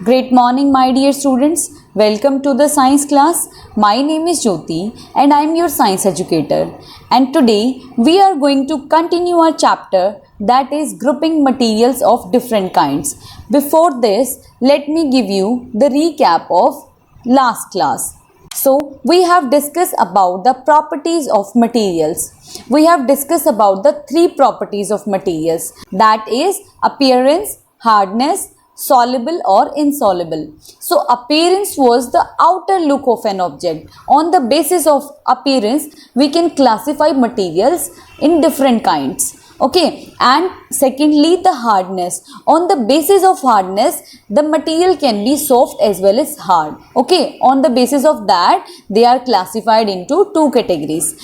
Great morning, my dear students. Welcome to the science class. My name is Jyoti and I am your science educator. And today we are going to continue our chapter, that is grouping materials of different kinds. Before this, let me give you the recap of last class. So we have discussed about the properties of materials. We have discussed about the three properties of materials, that is appearance, hardness, soluble or insoluble. So appearance was the outer look of an object. On the basis of appearance, we can classify materials in different kinds. Okay, and secondly, the hardness. On the basis of hardness, the material can be soft as well as hard. Okay, on the basis of that, they are classified into two categories.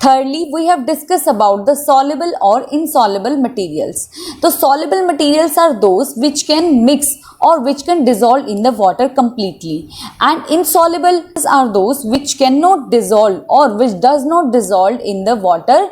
Thirdly, we have discussed about the soluble or insoluble materials. The soluble materials are those which can mix or which can dissolve in the water completely, and insoluble are those which cannot dissolve or which does not dissolve in the water.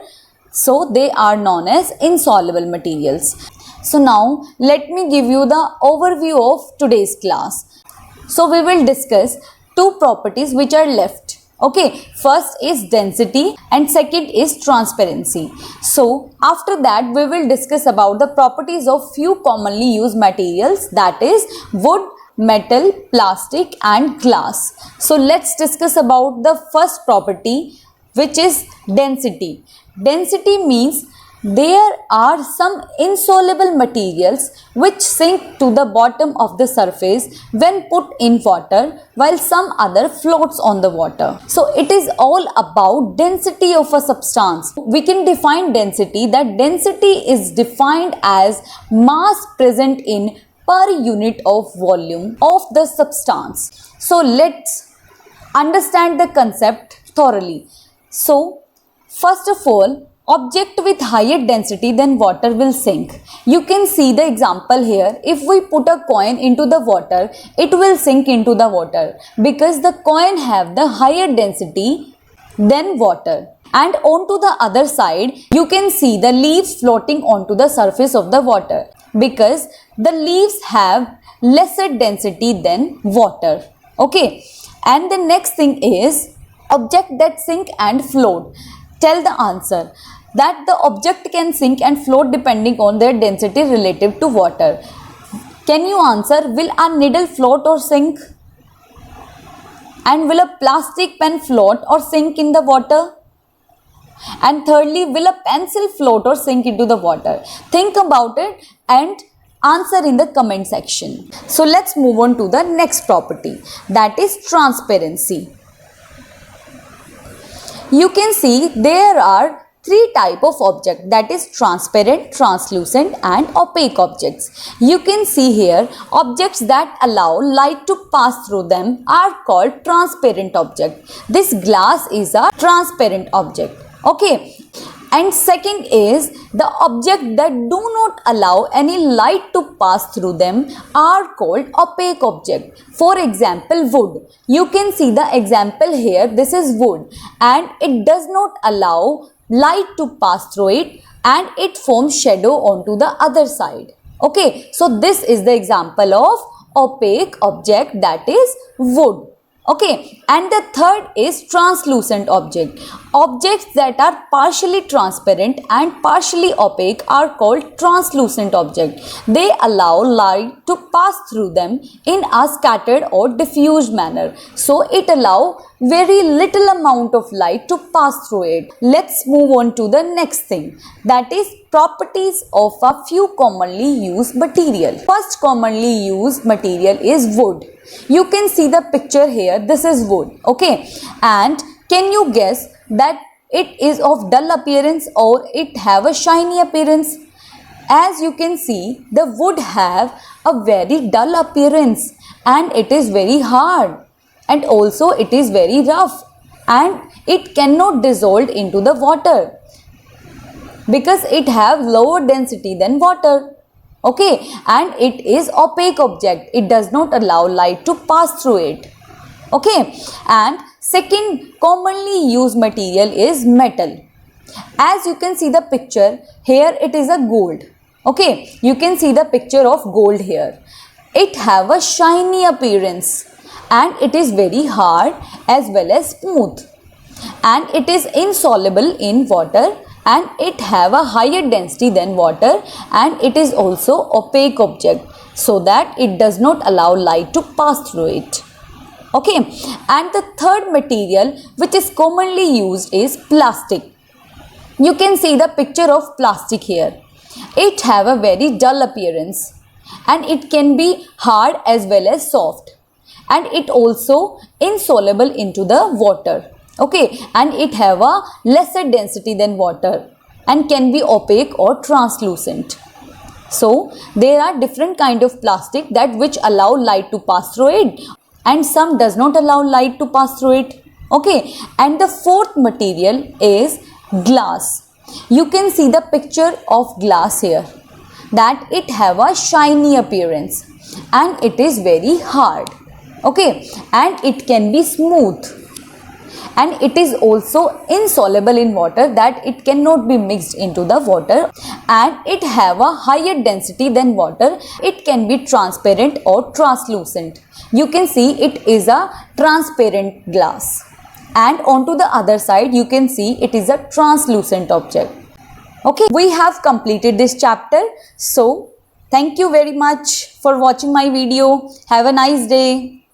So they are known as insoluble materials. So now let me give you the overview of today's class. So we will discuss two properties which are left. Okay, first is density and second is transparency. So after that we will discuss about the properties of few commonly used materials, that is wood, metal, plastic and glass. So let's discuss about the first property, which is density. Density means there are some insoluble materials which sink to the bottom of the surface when put in water, while some other floats on the water. So it is all about density of a substance. We can define density, that density is defined as mass present in per unit of volume of the substance. So let's understand the concept thoroughly. So first of all, object with higher density than water will sink. You can see the example here. If we put a coin into the water, it will sink into the water because the coin have the higher density than water. And onto the other side, you can see the leaves floating onto the surface of the water because the leaves have lesser density than water. Okay. And the next thing is object that sink and float. Tell the answer. That the object can sink and float depending on their density relative to water. Can you answer? Will a needle float or sink? And will a plastic pen float or sink in the water? And thirdly, will a pencil float or sink into the water? Think about it and answer in the comment section. So let's move on to the next property, that is transparency. You can see there are three types of objects, that is transparent, translucent and opaque objects. You can see here objects that allow light to pass through them are called transparent objects. This glass is a transparent object. Okay. And second is the object that do not allow any light to pass through them are called opaque object. For example, wood. You can see the example here. This is wood and it does not allow light to pass through it and it forms shadow onto the other side. Okay, so this is the example of opaque object, that is wood. Okay, and the third is translucent object. Objects that are partially transparent and partially opaque are called translucent object. They allow light to pass through them in a scattered or diffused manner. So it allows very little amount of light to pass through it. Let's move on to the next thing, that is properties of a few commonly used material. First commonly used material is wood. You can see the picture here. This is wood. Okay, and can you guess that it is of dull appearance or it have a shiny appearance? As you can see, the wood have a very dull appearance and it is very hard and also it is very rough and it cannot dissolve into the water because it have lower density than water. Okay, and it is opaque object. It does not allow light to pass through it. Okay, and second commonly used material is metal. As you can see the picture here, it is a gold. Okay, you can see the picture of gold here. It have a shiny appearance and it is very hard as well as smooth, and it is insoluble in water, and it have a higher density than water, and it is also opaque object so that it does not allow light to pass through it. Okay, and the third material which is commonly used is plastic. You can see the picture of plastic here. It have a very dull appearance, and it can be hard as well as soft, and it also insoluble into the water. Okay, and it have a lesser density than water and can be opaque or translucent. So there are different kind of plastic that which allow light to pass through it, and some does not allow light to pass through it. Okay, and the fourth material is glass. You can see the picture of glass here, that it have a shiny appearance and it is very hard. Okay, and it can be smooth, and it is also insoluble in water, that it cannot be mixed into the water, and it have a higher density than water. It can be transparent or translucent. You can see it is a transparent glass, and onto the other side you can see it is a translucent object. Okay, we have completed this chapter. So thank you very much for watching my video. Have a nice day.